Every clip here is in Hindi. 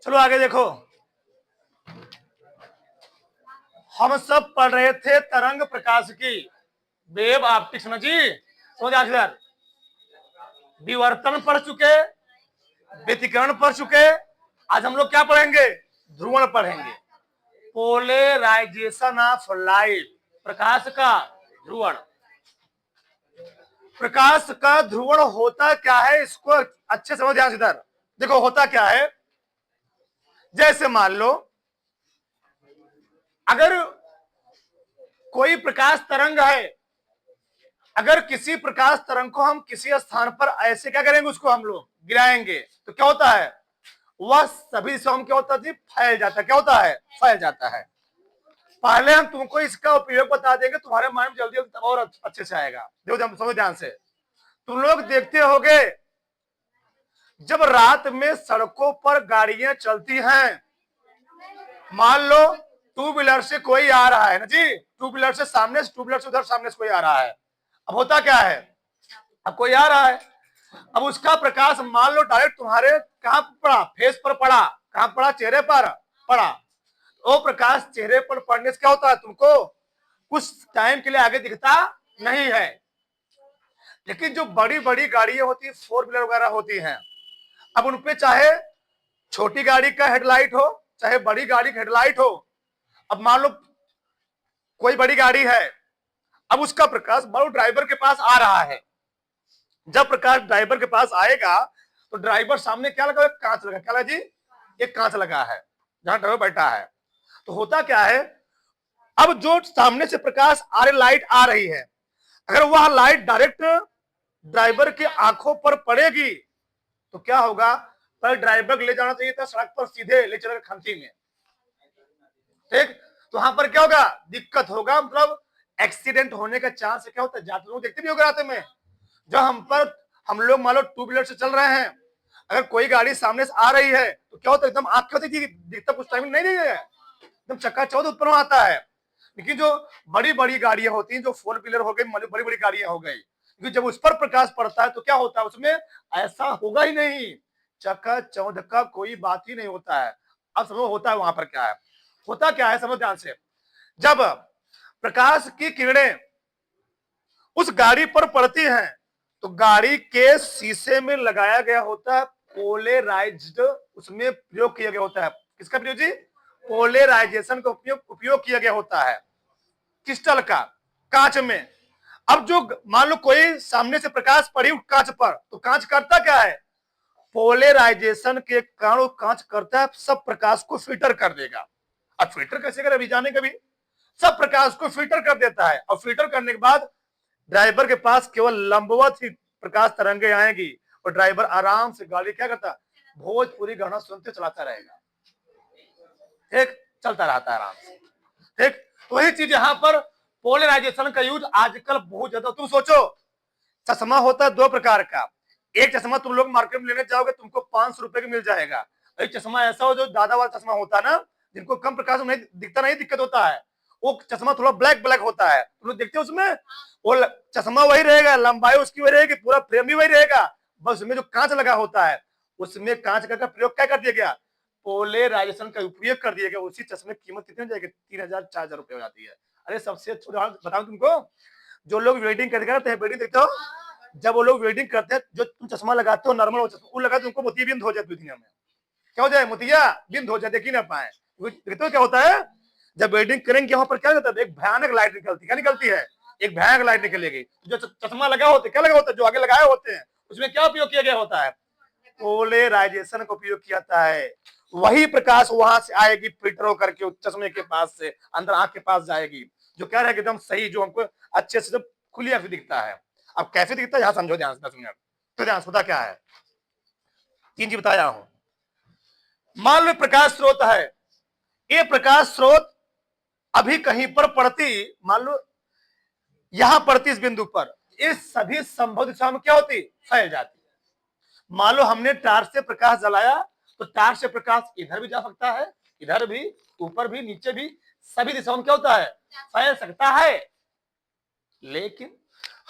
चलो आगे देखो। हम सब पढ़ रहे थे तरंग प्रकाश की, वेव ऑप्टिक्स ना जी। समझ आखिर विवर्तन पढ़ चुके, व्यतिकरण पढ़ चुके। आज हम लोग क्या पढ़ेंगे? ध्रुवण पढ़ेंगे। पोलराइजेशन ऑफ लाइट, प्रकाश का ध्रुवण। प्रकाश का ध्रुवण होता क्या है, इसको अच्छे समझ ध्यान से। इधर देखो होता क्या है। जैसे मान लो अगर कोई प्रकाश तरंग है, अगर किसी प्रकाश तरंग को हम किसी स्थान पर ऐसे क्या करेंगे, उसको हम लोग गिराएंगे, तो क्या होता है? वह सभी दिशाओं में क्या होता है? फैल जाता है। क्या होता है? फैल जाता है। पहले हम तुमको इसका उपयोग बता देंगे, तुम्हारे माइंड में जल्दी जल्दी और अच्छे से आएगा। देखो समझो ध्यान से। तुम लोग देखते होगे जब रात में सड़कों पर गाड़ियां चलती हैं, मान लो टू व्हीलर से कोई आ रहा है ना जी, टू व्हीलर से सामने से, टू व्हीलर से उधर सामने से कोई आ रहा है। अब होता क्या है? अब कोई आ रहा है, अब उसका प्रकाश मान लो डायरेक्ट तुम्हारे कहां पड़ा? फेस पर पड़ा। कहां पड़ा? चेहरे पर पड़ा। वो प्रकाश चेहरे पर पड़ने से क्या होता है? तुमको कुछ टाइम के लिए आगे दिखता नहीं है। लेकिन जो बड़ी बड़ी गाड़ियां होती है, फोर व्हीलर वगैरह होती हैं, अब उनपे चाहे छोटी गाड़ी का हेडलाइट हो, चाहे बड़ी गाड़ी का हेडलाइट हो, अब मान लो कोई बड़ी गाड़ी है, अब उसका प्रकाश मान लो ड्राइवर के पास आ रहा है। जब प्रकाश ड्राइवर के पास आएगा तो ड्राइवर सामने क्या लगा? कांच लगा। क्या लगा जी? एक कांच लगा है जहां ड्राइवर बैठा है। तो होता क्या है, अब जो सामने से प्रकाश आ रही, लाइट आ रही है, अगर वह लाइट डायरेक्ट ड्राइवर की आंखों पर पड़ेगी तो क्या होगा? पर ड्राइवर ले जाना चाहिए था सड़क पर, सीधे ले चलेगा खंती में। ठीक, तो वहां पर क्या होगा? दिक्कत होगा, मतलब एक्सीडेंट होने का चांस क्या होता है? जाते लोग देखते भी होगा रात में, जो हम लोग मान लो टू व्हीलर से चल रहे हैं, अगर कोई गाड़ी सामने से आ रही है तो क्या होता है? एकदम आंख क्या होती है? दिखता कुछ टाइम नहीं है, एकदम चक्काचौंध उत्पन्न आता है। लेकिन जो बड़ी बड़ी गाड़ियां होती हैं, जो फोर व्हीलर हो गई, बड़ी बड़ी गाड़ियां हो गई, क्योंकि जब उस पर प्रकाश पड़ता है तो क्या होता है? उसमें ऐसा होगा ही नहीं, चक्काचौंध का कोई बात ही नहीं होता है। अब समझो होता है वहां पर क्या है। होता क्या है, समझो ध्यान से। जब प्रकाश की किरणें उस गाड़ी पर पड़ती हैं तो गाड़ी के शीशे में लगाया गया होता है पोलराइज्ड, उसमें प्रयोग किया गया होता है। किसका प्रयोग जी? पोलराइजेशन का उपयोग किया गया होता है क्रिस्टल का, कांच में। अब जो मान लो कोई सामने से प्रकाश पड़ी कांच पर, तो कांच करता क्या है? पोलराइजेशन के कारण कांच करता है, सब प्रकाश को फिल्टर कर देगा। अब फिल्टर कैसे करे? अभी जाने कभी सब प्रकाश को फिल्टर कर देता है, और फिल्टर करने के बाद ड्राइवर के पास केवल लंबवत ही प्रकाश तरंगे आएगी, और ड्राइवर आराम से गाड़ी क्या करता? भोजपुरी गाना सुनते चलाता रहेगा। ठीक, चलता रहता है आराम से। ठीक, तो वही चीज यहां पर पोलराइजेशन का यूज आजकल बहुत ज्यादा। तुम सोचो, चश्मा होता है दो प्रकार का। एक चश्मा तुम लोग मार्केट में लेने जाओगे, तुमको 500 रुपए का मिल जाएगा। एक चश्मा ऐसा हो जो दादा वाला चश्मा होता है ना, जिनको कम प्रकाश में नहीं दिखता, नहीं दिक्कत होता है, वो चश्मा थोड़ा ब्लैक ब्लैक होता है, तुम लोग देखते हो उसमें वो चश्मा वही रहेगा, लंबाई उसकी वही रहेगी, पूरा फ्रेम भी वही रहेगा, बस उसमें जो कांच लगा होता है, उसमें कांच का प्रयोग क्या कर दिया गया? पोलराइजेशन का उपयोग कर दिया गया। उसी चश्मे की कीमत कितनी हो जाएगी? 3000 4000 रुपए हो जाती है। अरे सबसे अच्छा उदाहरण बताऊं तुमको, जो लोग वेल्डिंग करते हैं, वेल्डिंग देखते हो, जब वो लोग वेल्डिंग करते हैं, जो तुम चश्मा लगाते हो नॉर्मल चश्मा, वो लगा तुमको मोतिया बिंद हो जाए दुनिया में। क्या हो जाए? मोतिया बिंद हो जाए, देख ही ना पाए। देखते हो क्या होता है? जब वेल्डिंग करेंगे वहां पर क्या होता है? एक भयानक लाइट निकलती है। क्या निकलती है? एक भयानक लाइट निकलेगी। जो चश्मा लगा होता है, क्या लगा होता है? जो आगे लगाए होते हैं, उसमें क्या उपयोग किया गया होता है? पोलराइजेशन का उपयोग किया जाता है। वही प्रकाश वहां से आएगी, फिल्टर होकर के चश्मे के पास से अंदर आंख के पास जाएगी, जो क्या रहेगा? एकदम सही, जो हमको अच्छे से खुली आंख दिखता है। अब कैसे दिखता है यहां समझो ध्यान से 10 मिनट। तो ध्यान से होता क्या है, तीन चीज बताया हूं। मान लो प्रकाश स्रोत है, ये प्रकाश स्रोत अभी कहीं पर पड़ती, मान लो यहां पड़ती इस बिंदु पर, इस सभी संभव दिशा में क्या होती? फैल जाती। मान लो हमने टार्च से प्रकाश जलाया, तो टार्च से प्रकाश इधर भी जा सकता है, इधर भी, ऊपर भी, नीचे भी, सभी दिशाओं में क्या होता है? फैल सकता है। लेकिन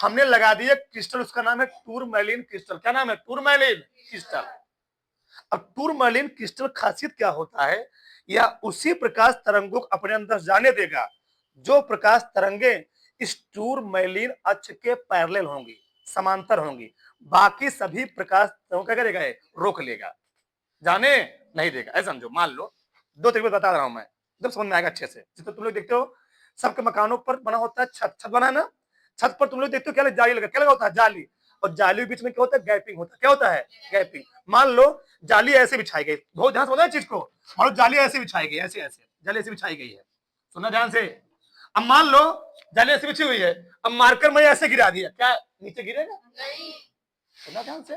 हमने लगा दिया क्रिस्टल, उसका नाम है टूरमैलिन क्रिस्टल। क्या नाम है? टूरमैलिन क्रिस्टल। अब टूरमैलीन क्रिस्टल खासियत क्या होता है, यह उसी प्रकाश तरंगों को अपने अंदर जाने देगा जो प्रकाश तरंगे इस टूरमैलीन अक्ष के पैरेलल होंगी, समांतर होंगी। बाकी सभी प्रकाश तरंगों क्या करेगा, रोक लेगा, जाने नहीं देगा। ऐसा समझो, मान लो दो तरीके बता रहा हूं मैं, जब समझ में आएगा अच्छे से। जिस तुम लोग देखते हो सबके मकानों पर बना होता है छत, छत बना है ना, छत पर तुम लोग देखते हो क्या जाली लगा, क्या लगा होता है, जाली। और जाली के बीच में क्या होता है, गैपिंग होता है। क्या होता है, गैपिंग। मान लो जाली ऐसे बिछाई गई, बहुत ध्यान से समझना चीज को। मान लो जाली ऐसे बिछाई गई, ऐसे ऐसे जाली ऐसे बिछाई गई है, सुनना ध्यान से। अब मान लो जाली ऐसे बिछी हुई है, अब मार्कर मैं ऐसे गिरा दिया, क्या नीचे गिरेगा, सुनना ध्यान से।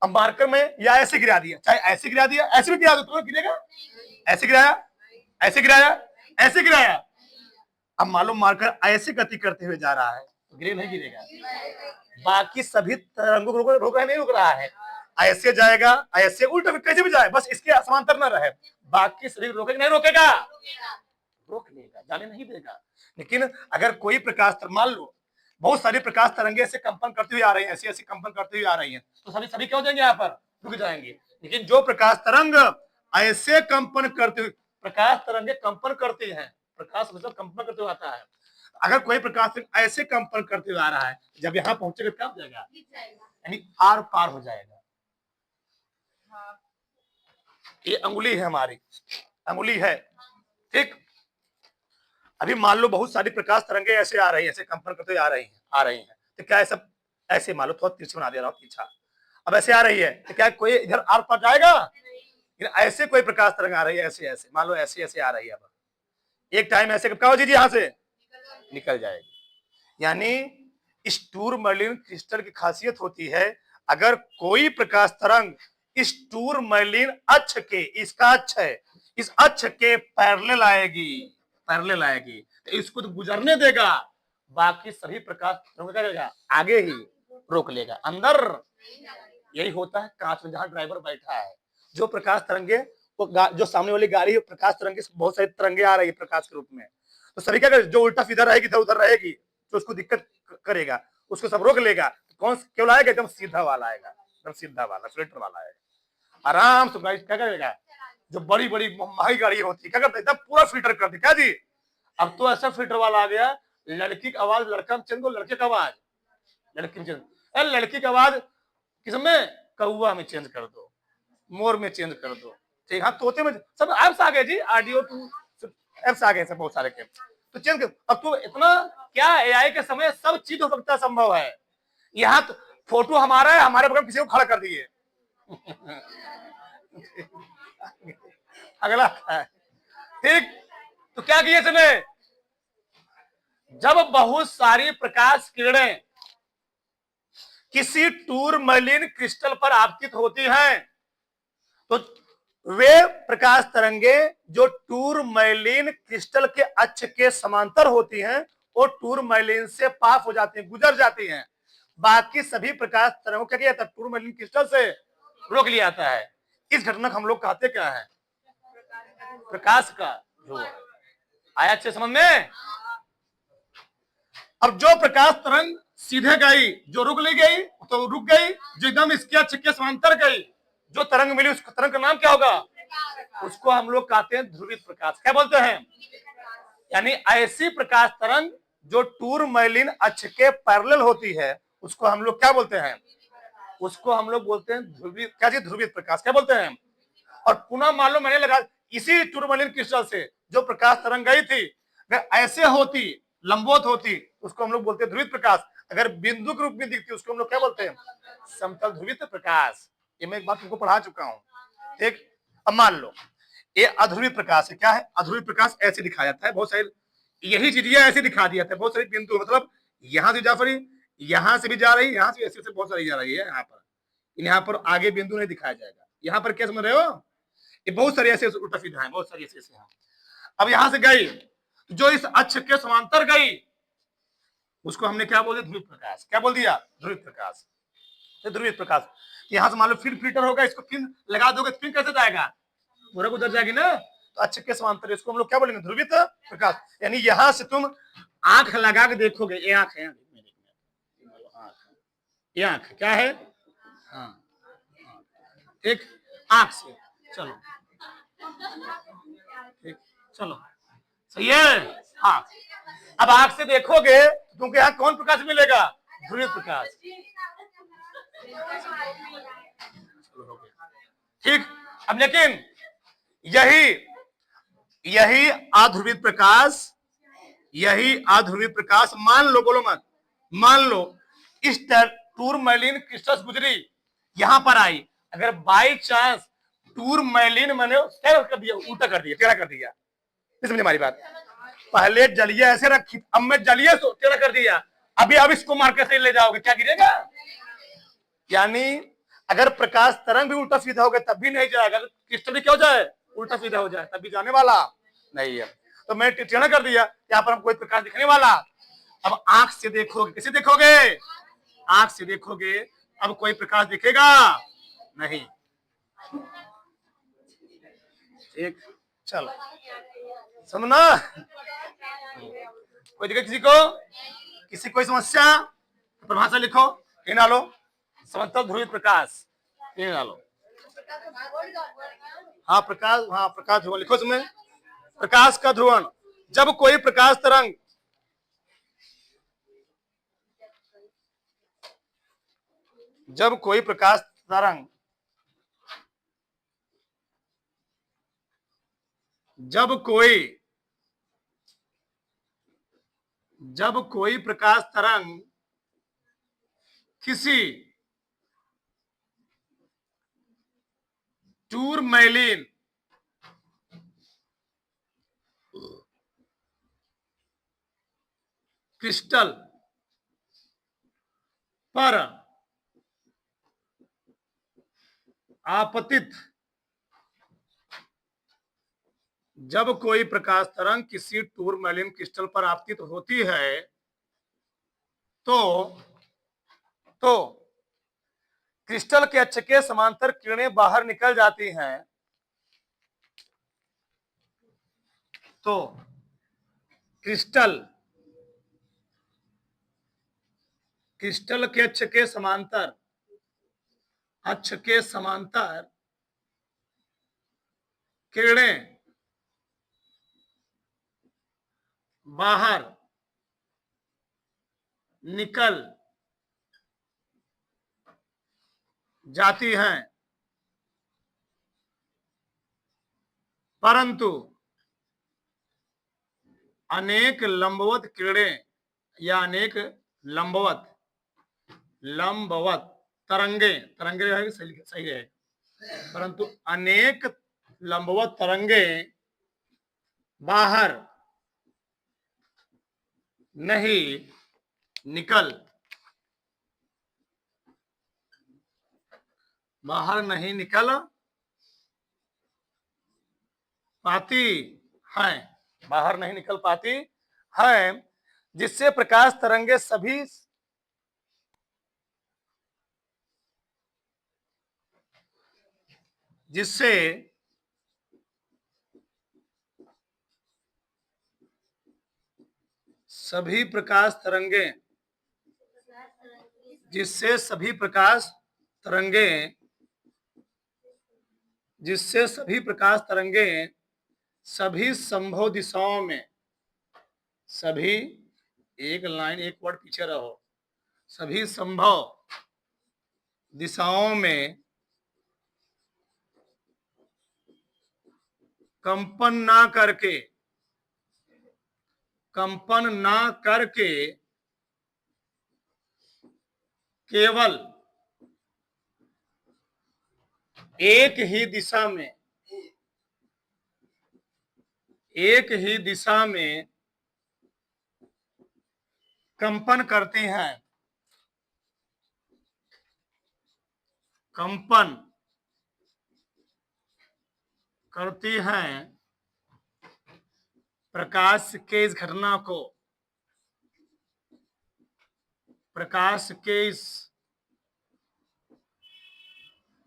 अब मार्कर में या ऐसे गिरा दिया, चाहे ऐसे गिरा दिया, ऐसे भी गिरा दो तो गिरेगा, ऐसे गिराया, ऐसे गिराया, ऐसे गिराया। अब मालूम मार्कर ऐसे गति करते हुए जा रहा है तो गिरेगा नहीं गिरेगा, बाकी सभी तरंगों को रोक रहा है, नहीं रोक रहा है। ऐसे जाएगा, ऐसे उल्टा कैसे भी जाए, बस इसके समांतर न रहे, बाकी सभी रोकेगा नहीं रोकेगा, रोक लेगा, जाने नहीं देगा। लेकिन अगर कोई प्रकाश मान लो बहुत सारी प्रकाश तरंगे ऐसे कंपन करती हुई आ रही है, ऐसी ऐसी कंपन करती हुई आ रही है, तो सभी सभी क्या हो जाएंगे, यहाँ पर रुक जाएंगे। लेकिन जो प्रकाश तरंग ऐसे कंपन करते हुए, प्रकाश तरंगे कंपन करती हैं, प्रकाश मतलब कंपन करते हुए आता है। अगर कोई प्रकाश तरंग ऐसे कंपन करते हुए आ रहा है, जब यहाँ पहुंचेगा क्या हो जाएगा, यानी आर पार हो जाएगा। ये अंगुली है हमारी, अंगुली है, ठीक। अभी मान लो बहुत सारी प्रकाश तरंगे ऐसे आ रही है, ऐसे कंपन करते हुए आ रही हैं, तो क्या सब ऐसे मान लो, थोड़ा तिरछा बना दे रहा हूँ, तिरछा। अब ऐसे आ रही है तो क्या कोई इधर आर पार जाएगा, ऐसे कोई प्रकाश तरंग आ रही है, ऐसे ऐसे मान लो, ऐसे ऐसे आ रही है, अब एक टाइम ऐसे क्या हो जाएगी, यहां से निकल जाएगी। यानी इस टूरमैलीन क्रिस्टल की खासियत होती है, अगर कोई प्रकाश तरंग इस टूरमैलीन अक्ष के, इसका अक्ष है, इस अक्ष के पैरेलल आएगी, पैरेलल आएगी, तो इसको तो गुजरने देगा, बाकी सभी प्रकाश तरंगों क्या करेगा, आगे ही रोक लेगा, अंदर। यही होता है कांच में जहां ड्राइवर बैठा है, जो प्रकाश तरंगे वो जो सामने वाली गाड़ी है, प्रकाश तरंगे बहुत सारी तरंगे आ रही है प्रकाश के रूप में, तो सभी क्या करेगा, जो उल्टा सीधा रहेगी इधर उधर रहेगी, तो उसको दिक्कत करेगा, उसको सब रोक लेगा। कौन केवल आएगा, एकदम सीधा वाला आएगा, एकदम सीधा वाला स्लेटर वाला आएगा, आराम से गाड़ी क्या करेगा, जो बड़ी बड़ी महंगी गाड़ी होती है क्या करता है, एकदम पूरा फिल्टर कर दे, क्या जी। अब तो ऐसा फिल्टर वाला आ गया, लड़की की आवाज लड़का में चेंज करो, लड़के की आवाज लड़की में चेंज, लड़की की आवाज किसमें, कौआ में चेंज कर दो, मोर में चेंज कर दो, ठीक। हाँ, तोते में सब एप्स आ गए जी, ऑडियो टू एप्स आ गए सब बहुत सारे के, तो चेंज कर। अब तो इतना क्या एआई के समय सब चीज हो सकता, संभव है। यहाँ तो फोटो हमारा है, हमारे बगल किसी को खड़ा कर दिए। अगला है, ठीक। तो क्या किए इसने, जब बहुत सारी प्रकाश किरणें किसी टूरमैलीन क्रिस्टल पर आपतित होती हैं, तो वे प्रकाश तरंगे जो टूरमैलीन क्रिस्टल के अक्ष के समांतर होती हैं, वो टूरमैलीन से पास हो जाती हैं, गुजर जाती हैं, बाकी सभी प्रकाश तरंगों क्या किया जाता है, टूरमैलीन क्रिस्टल से रोक लिया जाता है। इस घटना को हम लोग कहते क्या है, प्रकाश का ध्रुव। आया अच्छे समझ में। अब जो प्रकाश तरंग सीधे गई, जो रुक ली गई तो रुक गई, जो एकदम इसके अक्ष के समांतर गई, जो तरंग मिली उस तरंग का नाम क्या होगा, उसको हम लोग कहते हैं ध्रुवित प्रकाश। क्या बोलते हैं, यानी ऐसी प्रकाश तरंग जो टूरमैलीन अक्ष के पैरेलल होती है, उसको हम लोग क्या बोलते हैं, उसको हम लोग बोलते हैं ध्रुवित, क्या जी, ध्रुवित प्रकाश। क्या बोलते हैं। और पुनः मान लो मैंने लगा इसी टूरमैलीन क्रिस्टल से जो प्रकाश तरंग गई थी, अगर ऐसे होती, लंबवत होती, उसको हम लोग बोलते हैं ध्रुवित प्रकाश। अगर बिंदु के रूप में दिखती, उसको हम लोग क्या बोलते हैं, समतल ध्रुवित प्रकाश। ये मैं एक बात तुमको पढ़ा चुका हूं, ठीक। अब मान लो ये अध्रुवित प्रकाश है। क्या है, अध्रुवित प्रकाश ऐसे दिखाया जाता है, बहुत सारी यही चीजें ऐसे दिखा दिया जाता है, बहुत सारी बिंदु, मतलब यहां से जा रही, यहां से भी जा रही, यहां से ऐसे बहुत सारी जा रही है, यहाँ पर आगे बिंदु नहीं दिखाया जाएगा। यहाँ पर क्या समझ रहे हो, ये बहुत सारी ऐसे उल्टा सीधा है, बहुत सारी ऐसे ऐसे हैं। अब यहां से गई, जो इस अक्ष के समांतर गई, उसको हमने क्या बोल दिया, ध्रुवित प्रकाश। क्या बोल दिया, ध्रुवित प्रकाश। ध्रुवित प्रकाश यहां से मान लो फिर फिल्टर होगा, इसको फिर लगा दोगे तो फिर कैसे जाएगा, पूरा गुजर जाएगी ना, तो अक्ष के समांतर, इसको हम लोग क्या बोलेंगे, ध्रुवित प्रकाश। यानी यहां से तुम आंख लगा के देखोगे, ये आंख है, ये आंख क्या है, हाँ ठीक। आंख से। चलो ठीक, चलो सही है। हाँ, अब आंख से देखोगे तुमको यहाँ कौन प्रकाश मिलेगा? ध्रुवित प्रकाश। ठीक, अब लेकिन यही यही अध्रुवित प्रकाश, यही अध्रुवित प्रकाश मान लो, बोलो मत, मान लो इस टूरमैलिन क्रिस्टल्स गुजरी, यहां पर आई, अगर बाई चांस टूरमैलिन मैंने क्या कर दिया, उल्टा कर दिया, टेढ़ा कर दिया, समझे हमारी बात? पहले जलिए ऐसे रखी, अब मैं जलिए तो टेढ़ा कर दिया, अभी अब इसको मार्केट से ले जाओगे, क्या गिरेगा? यानी अगर प्रकाश तरंग भी उल्टा सीधा हो गया तब भी नहीं जाएगा, क्रिस्टल भी क्या हो जाए, उल्टा सीधा हो जाए, तब भी जाने वाला नहीं है। तो मैं टेढ़ा कर दिया, यहाँ पर हम कोई प्रकाश दिखने वाला। अब आंख से देखोगे, कैसे देखोगे? आंख से देखोगे, अब कोई प्रकाश दिखेगा नहीं। ठीक, चलो समझना। कोई दिक्कत किसी को? किसी कोई समस्या? परिभाषा लिखो, ये डालो, समतल ध्रुवित प्रकाश, ये डालो। हाँ प्रकाश, हाँ प्रकाश ध्रुवण लिखो इसमें। प्रकाश का ध्रुवण, जब कोई प्रकाश तरंग जब कोई प्रकाश तरंग जब कोई प्रकाश तरंग किसी टूरमैलिन क्रिस्टल पर आपतित, जब कोई प्रकाश तरंग किसी टूरमैलिन क्रिस्टल पर आपतित होती है तो क्रिस्टल के अक्ष के समांतर किरणें बाहर निकल जाती हैं। तो क्रिस्टल के अक्ष के समांतर किरणें बाहर निकल जाती हैं, परंतु अनेक लंबवत किरणें या अनेक लंबवत तरंगे है, सही है, परंतु अनेक लंबवत तरंगे बाहर नहीं निकल पाती हैं, बाहर नहीं निकल पाती हैं, जिससे प्रकाश तरंगे सभी जिससे सभी प्रकाश तरंगे सभी संभव दिशाओं में, सभी एक लाइन एक वर्ड पीछे रहो, सभी संभव दिशाओं में कंपन ना करके केवल एक ही दिशा में कंपन करती हैं, प्रकाश के इस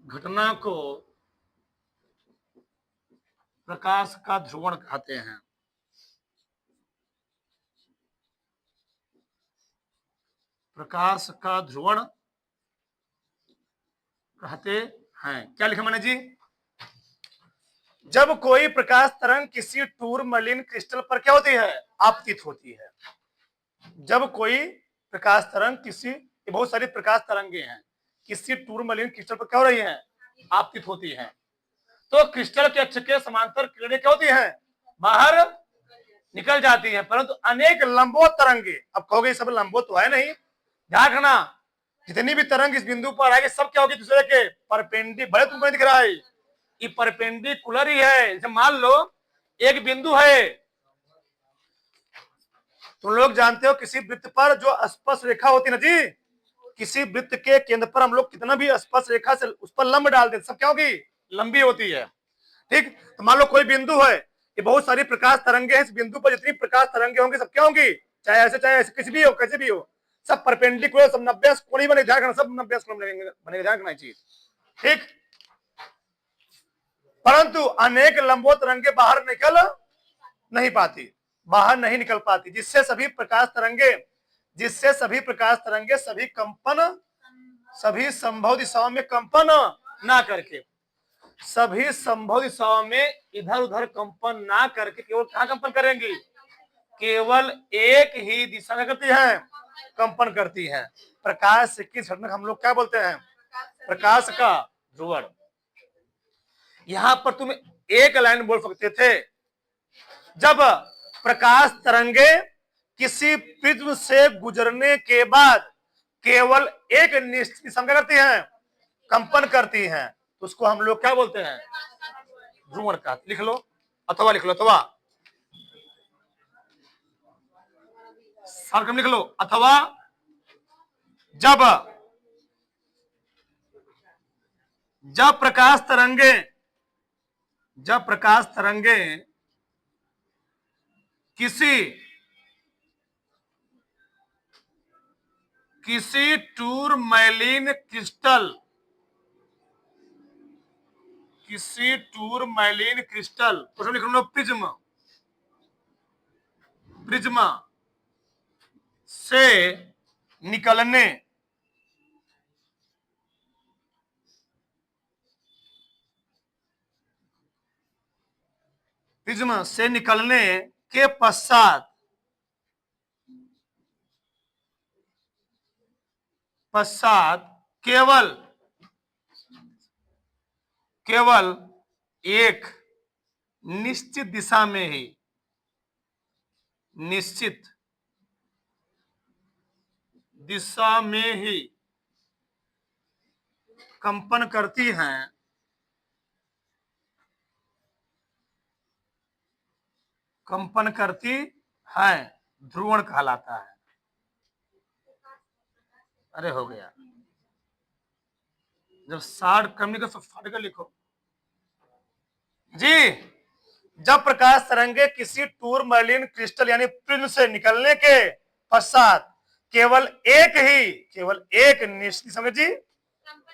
घटना को प्रकाश का ध्रुवण कहते हैं। प्रकाश का ध्रुवण कहते हैं। क्या लिखा मैंने जी? जब कोई प्रकाश तरंग किसी टूरमलिन क्रिस्टल पर क्या होती है, आपतित होती है। जब कोई प्रकाश तरंग किसी, बहुत सारी प्रकाश तरंगे हैं, किसी टूरमलिन क्रिस्टल पर क्या हो रही हैं, आपतित होती हैं, तो क्रिस्टल के अक्ष के समांतर किरणें क्या होती हैं, बाहर निकल जाती हैं। परंतु अनेक लंबवत तरंगे, अब कहोगे सब लंबवत तो है नहीं, ध्यान रखना, जितनी भी तरंग इस बिंदु पर आएगी सब क्या होगी, दूसरे के परपेंडिकुलर। भले तुमको दिख रहा है ये परपेंडिकुलर ही है। जैसे मान लो एक बिंदु है, तुम लोग जानते हो किसी वृत्त पर जो स्पर्श रेखा होती है ना जी, किसी वृत्त के केंद्र पर हम लोग कितना भी स्पर्श रेखा से उस पर लंब डाल देते, सब क्या होगी, लंबी होती है। ठीक, तो मान लो कोई बिंदु है, ये बहुत सारी प्रकाश तरंगे हैं, इस बिंदु पर जितनी प्रकाश तरंगे होंगी सब क्या होंगी, चाहे ऐसे किसी भी हो, कैसे भी हो, सब परपेंडिकुलर, सब 90 कोण ही बने, ध्यान रखना, सब 90 कोण बनेगा, ध्यान रखना चाहिए। ठीक, परंतु अनेक लंबवत तरंगे बाहर निकल नहीं पाती, बाहर नहीं निकल पाती, जिससे सभी प्रकाश तरंगे सभी कंपन, सभी संभव दिशाओं में कंपन ना करके, सभी संभव दिशाओं में इधर उधर कंपन ना करके केवल कहां कंपन करेंगी, केवल एक ही दिशा में करती है, कंपन करती है। प्रकाश की झटक हम लोग क्या बोलते हैं, प्रकाश का ध्रुवण। यहां पर तुम एक लाइन बोल सकते थे, जब प्रकाश तरंगे किसी प्रिज्म से गुजरने के बाद केवल एक निश्चित दिशा में करती हैं, कंपन करती हैं, तो उसको हम लोग क्या बोलते हैं, ध्रुवण का। लिख लो अथवा लिख लो, अथवा सरकम लिख लो, अथवा जब प्रकाश तरंगे किसी टूरमैलिन क्रिस्टल, उसमें लिख लो प्रिज्म से निकलने के पश्चात केवल एक निश्चित दिशा में ही कंपन करती है, ध्रुवण कहलाता है। अरे हो गया, जब शार्ट कम लिखो सब फाड़ कर लिखो जी। जब प्रकाश तरंगे किसी टूरमैलिन क्रिस्टल यानी प्रिज्म से निकलने के पश्चात केवल एक निश्चित दिशा में जी,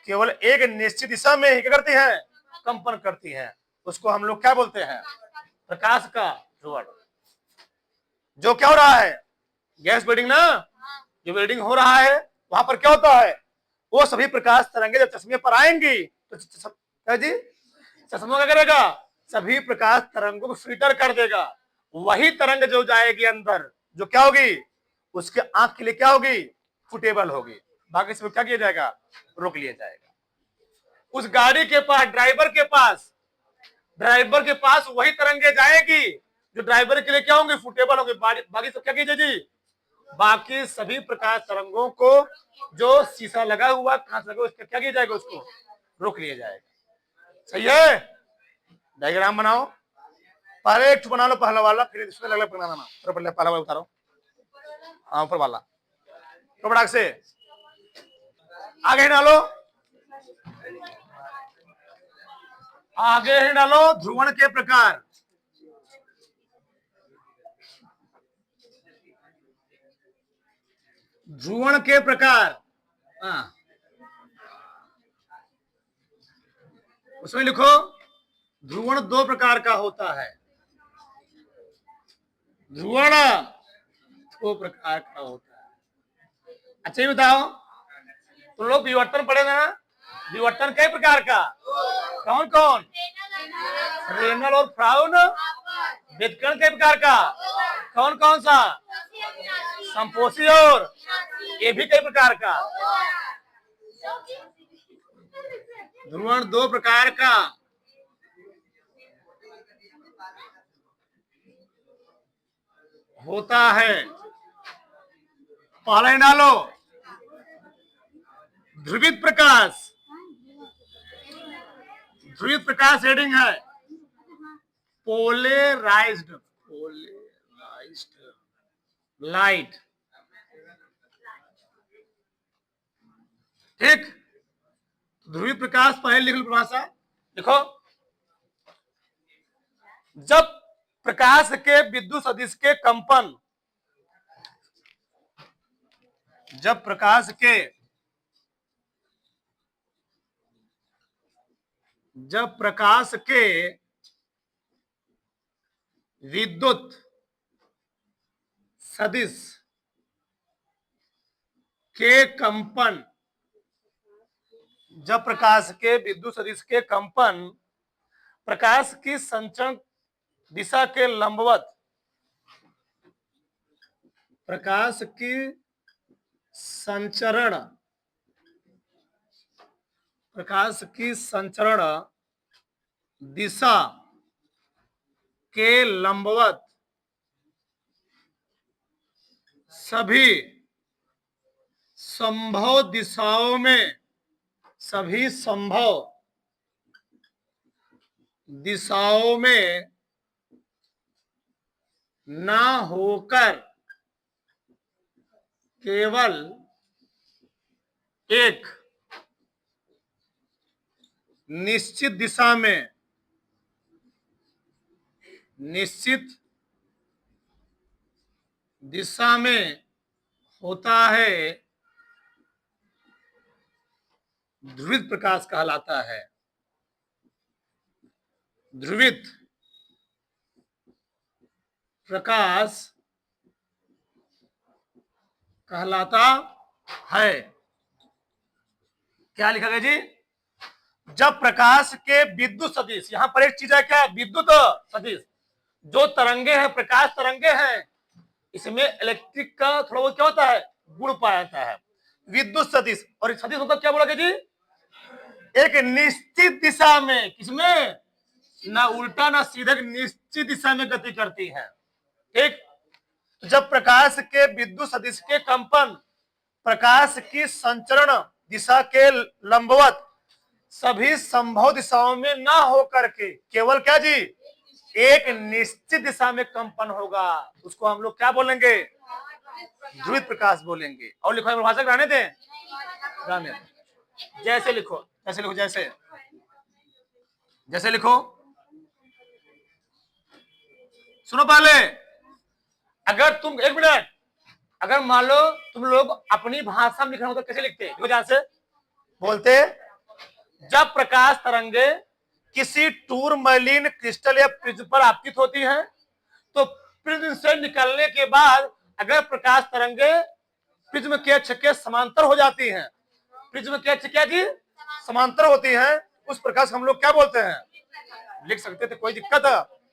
केवल एक निश्चित दिशा में ही क्या करती है, कंपन करती है, उसको हम लोग क्या बोलते हैं, प्रकाश का ध्रुवण। जो क्या हो रहा है, गैस वेल्डिंग ना, जो वेल्डिंग हो रहा है वहां पर क्या होता है, वो सभी प्रकाश तरंगे जब चश्मे पर आएंगी तो जी चश्मा क्या करेगा, सभी प्रकाश तरंगों को फिल्टर कर देगा। वही तरंग जो जाएगी अंदर, जो क्या होगी, उसके आंख के लिए क्या होगी, फुटेबल होगी, बाकी सब क्या किया जाएगा, रोक लिया जाएगा। उस गाड़ी के पास, ड्राइवर के पास वही तरंगे जाएगी जो ड्राइवर के लिए क्या होंगे, फुटेबल होंगे, बाकी सब क्या कीजिए जी, बाकी सभी प्रकाश तरंगों को जो शीशा लगा हुआ कांच लगा उसका क्या किया जाएगा, उसको रोक लिया जाएगा। सही है, डायग्राम बनाओ, पहले एक बना लो पहला वाला, फिर इसमें अलग बनाना, पहले पहला वाला उतारो, हाँ ऊपर वाला तो बड़ा से आगे डालो, आगे डालो। ध्रुवण के प्रकार, उसमें लिखो ध्रुवण दो प्रकार का होता है, ध्रुवण दो प्रकार का होता है। अच्छा ये बताओ, तुम लोग विवर्तन पढ़े ना, विवर्तन कई प्रकार का, कौन कौन, रेनल और फ्राउन वितरण के प्रकार का कौन कौन सा? संपोषी और ये भी कई प्रकार का। ध्रुवण दो प्रकार का होता है। पहला ही डालो, ध्रुवित प्रकाश। ध्रुवित प्रकाश हेडिंग है पोलराइज्ड लाइट। ठीक, ध्रुवित प्रकाश पहले लिख लो परिभाषा, लिखो। जब प्रकाश के विद्युत सदिश के कंपन, जब प्रकाश के विद्युत सदिश के कंपन, जब प्रकाश के विद्युत सदिश के कंपन प्रकाश की संचरण दिशा के लंबवत, प्रकाश की संचरण दिशा के लंबवत सभी संभव दिशाओं में, सभी संभव दिशाओं में ना होकर केवल एक निश्चित दिशा में, निश्चित दिशा में होता है, ध्रुवित प्रकाश कहलाता है। ध्रुवित प्रकाश कहलाता है। क्या लिखा गया जी? जब प्रकाश के विद्युत सदिश, यहां पर एक चीज है क्या? विद्युत सदिश। जो तरंगे हैं, प्रकाश तरंगे हैं, इसमें इलेक्ट्रिक का थोड़ा बहुत क्या होता है? गुण पाया जाता है। विद्युत सदिश, और सदिश मतलब क्या बोला गया जी? एक निश्चित दिशा में, किसमें? ना उल्टा ना सीधा, निश्चित दिशा में गति करती है। ठीक, जब प्रकाश के विद्युत सदिश के कंपन प्रकाश की संचरण दिशा के लंबवत सभी संभव दिशाओं में ना होकर के केवल क्या जी? एक निश्चित दिशा में कंपन होगा, उसको हम लोग क्या बोलेंगे? ध्रुवित प्रकाश बोलेंगे। और लिखो, भाषा रहने दें, रहने दें। जैसे लिखो, जैसे लिखो, जैसे जैसे लिखो, सुनो पहले। अगर तुम, एक मिनट, अगर मान लो तुम लोग अपनी भाषा में लिखना हो तो कैसे लिखते? देखो, जहां से बोलते, जब प्रकाश तरंगे किसी टूरमैलीन क्रिस्टल या प्रिज्म पर आपतित होती हैं, तो प्रिज्म से निकलने के बाद अगर प्रकाश तरंगे प्रिज्म के अक्ष के समांतर हो जाती हैं, प्रिज्म के अक्ष क्या जी? समांतर होती हैं, उस प्रकाश हम लोग क्या बोलते हैं? लिख सकते थे, कोई दिक्कत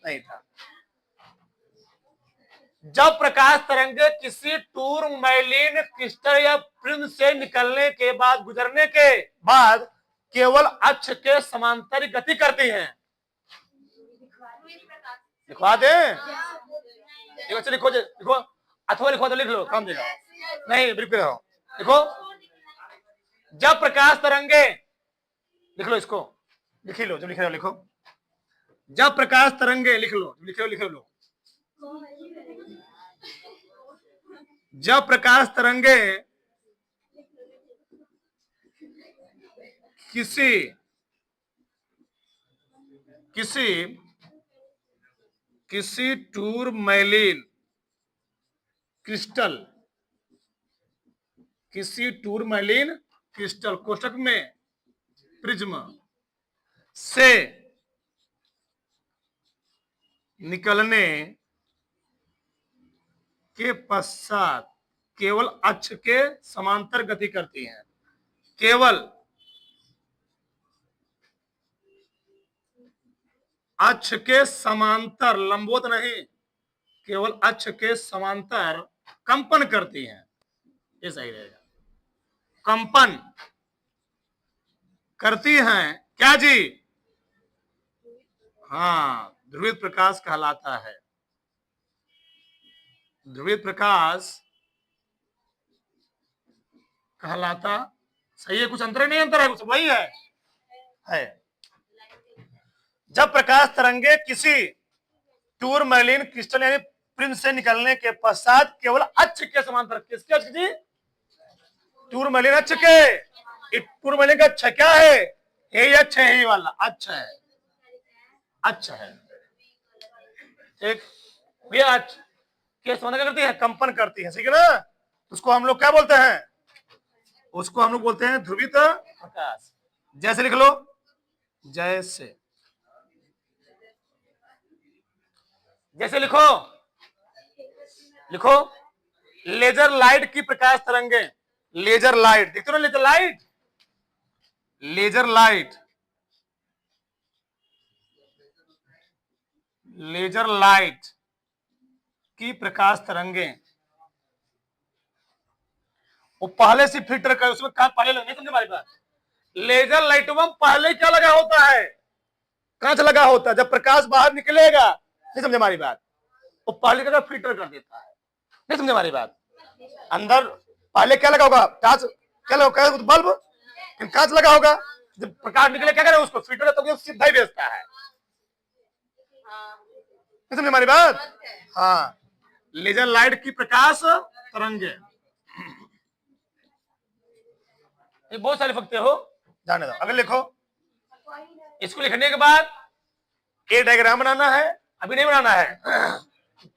नहीं था। जब प्रकाश तरंगे किसी टूरमैलीन क्रिस्टल या प्रिज्म से निकलने के बाद, गुजरने के बाद केवल अक्ष के समांतर गति करती हैं। लिखवा दे, लिखो, लिखो, अथवा लिखो तो लिख लो, काम देगा। नहीं, बिल्कुल लिखो। जब प्रकाश तरंगे, लिख लो इसको, लिख लो, जब लिख रहे हो लिखो। जब प्रकाश तरंगे, लिख लो, लिख लो। जब प्रकाश तरंगे किसी टूरमैलीन क्रिस्टल कोष्ठक में प्रिज्म से निकलने के पश्चात केवल अक्ष के समांतर गति करती हैं, केवल अक्ष के समांतर, लंबवत नहीं, केवल अक्ष के समांतर कंपन करती हैं, ये सही रहेगा। कंपन करती हैं क्या जी? हाँ, ध्रुवित प्रकाश कहलाता है। ध्रुवित प्रकाश कहलाता, सही है, कुछ अंतर नहीं, अंतर है कुछ, वही है। जब प्रकाश तरंगे किसी टूरमैलिन क्रिस्टल यानी प्रिज्म से निकलने के पश्चात केवल अक्ष के समांतर, किसके अक्ष जी? टूरमैलिन अक्ष के। टूरमैलिन का अक्ष क्या है? यही अक्ष है, यही वाला अक्ष है, अक्ष है, ठीक। ये अक्ष के समांतर क्या करती है? कंपन करती है, ठीक है ना। उसको हम लोग क्या बोलते हैं? उसको हम लोग बोलते हैं ध्रुवित प्रकाश। जैसे लिख लो, जैसे, जैसे लिखो, लिखो लेजर लाइट की प्रकाश तरंगे। लेजर लाइट देखते हो ना, laser light, laser light, laser light की प्रकाश तरंगे वो पहले से फिल्टर कर, उसमें कहां पहले नहीं, समझे हमारी बात? लेजर लाइट में पहले क्या लगा होता है? कांच लगा होता है। जब प्रकाश बाहर निकलेगा, नहीं समझे हमारी बात, वो पहले का फिल्टर कर देता है, नहीं समझे हमारी बात? अंदर पहले क्या लगा होगा? कांच, क्या लगा होगा? बल्ब, कांच लगा होगा। जब प्रकाश निकले क्या करे? उसको फिल्टर तो सीधा ही भेजता है, नहीं समझे हमारी बात? हाँ, लेजर लाइट की प्रकाश तरंगे, ये बहुत सारे फक्ते हो, जाने दो। अगर लिखो, इसको लिखने के बाद एक डायग्राम बनाना है, अभी नहीं बनाना है,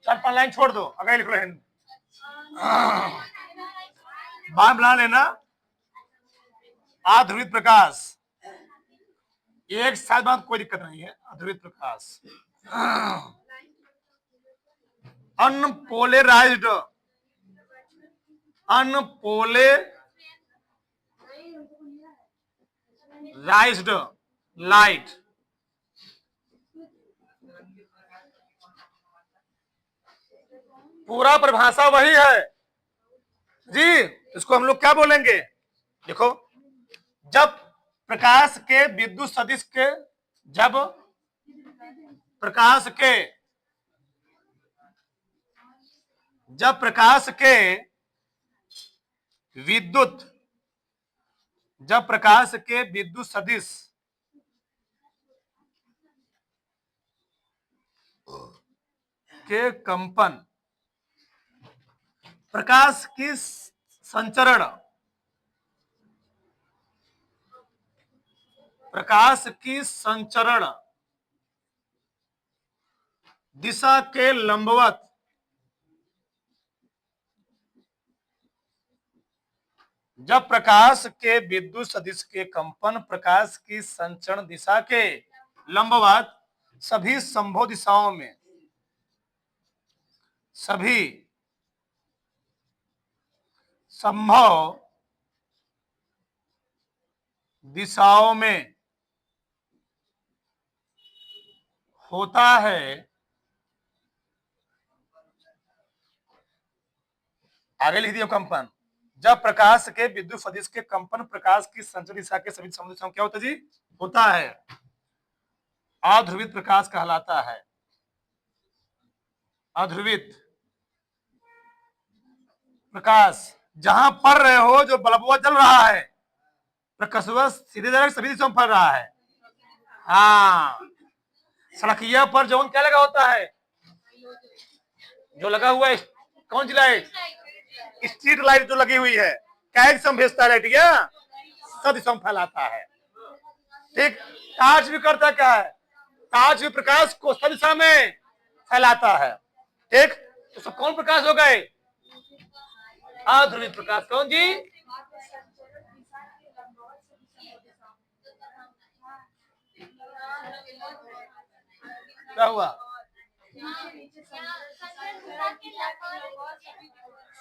4-5 लाइन छोड़ दो, अगर लिख लो, बाहर बना लेना। अध्रुवित प्रकाश, एक साथ बात, कोई दिक्कत नहीं है। अध्रुवित प्रकाश, अनपोलराइज्ड, अनपोलराइज्ड लाइट, पूरा परिभाषा वही है जी। इसको हम लोग क्या बोलेंगे? देखो, जब प्रकाश के विद्युत सदिश के, जब प्रकाश के, जब प्रकाश के विद्युत, जब प्रकाश के विद्युत सदिश के कंपन, प्रकाश की संचरण, प्रकाश की संचरण दिशा के लंबवत, जब प्रकाश के विद्युत सदिश के कंपन प्रकाश की संचरण दिशा के लंबवत सभी संभव दिशाओं में, सभी संभव दिशाओं में होता है। आगे लिख दिया कंपन, जब प्रकाश के विद्युत सदिश के कंपन प्रकाश की संचरण दिशा के सभी संभव दिशाओं क्या होता है जी? होता है, अध्रुवित प्रकाश कहलाता है। अध्रुवित प्रकाश, जहां पढ़ रहे हो, जो बल्बवा जल रहा है, प्रकाश सीधे जगह सभी दिशाओं में पड़ रहा है। हाँ, सड़किया पर जो क्या लगा होता है, जो लगा हुआ है, कौन सी लाइट? स्ट्रीट लाइट जो लगी हुई है, क्या दिशा में भेजता है लाइट? या सब दिशा में फैलाता है, ठीक। टॉर्च भी करता क्या है? टॉर्च भी प्रकाश को सब दिशा में फैलाता है, ठीक। तो सब कौन प्रकाश हो गए? अध्रुवित प्रकाश। कौन जी? क्या हुआ?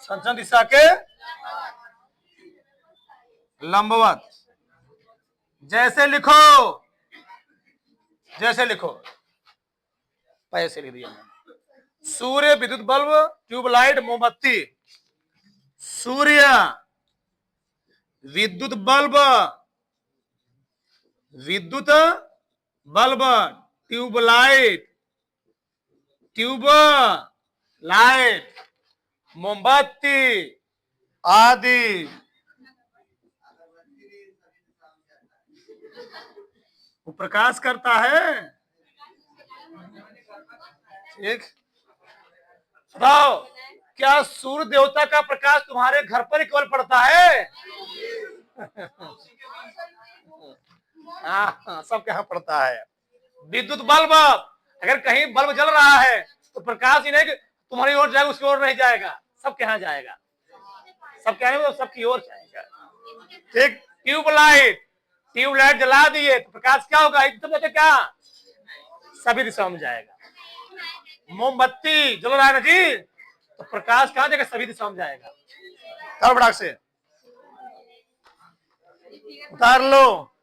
संचरण दिशा के लंबवत, जैसे लिखो, जैसे लिखो, पैसे लिख दिया मैंने। सूर्य, विद्युत बल्ब, ट्यूबलाइट, मोमबत्ती। सूर्य, विद्युत बल्ब, विद्युत बल्ब, ट्यूबलाइट, ट्यूबलाइट, मोमबत्ती आदि। वो प्रकाश करता है। ठीक, बताओ क्या सूर्य देवता का प्रकाश तुम्हारे घर पर ही केवल पड़ता है? हाँ, सबके यहाँ पड़ता है। विद्युत बल्ब, अगर कहीं बल्ब जल रहा है तो प्रकाश ही नहीं कि तुम्हारी ओर जाएगा, उसकी ओर नहीं जाएगा, सबके यहाँ जाएगा, सबके यहाँ सबकी ओर जाएगा। ठीक, ट्यूबलाइट, ट्यूबलाइट जला दिए तो प्रकाश क्या होगा? एकदम क्या सभी दिशाओं में जाएगा। मोमबत्ती जल रहा है ना जी, तो प्रकाश कहां जाएगा? सभी दिशाओं में जाएगा। से उतार लो।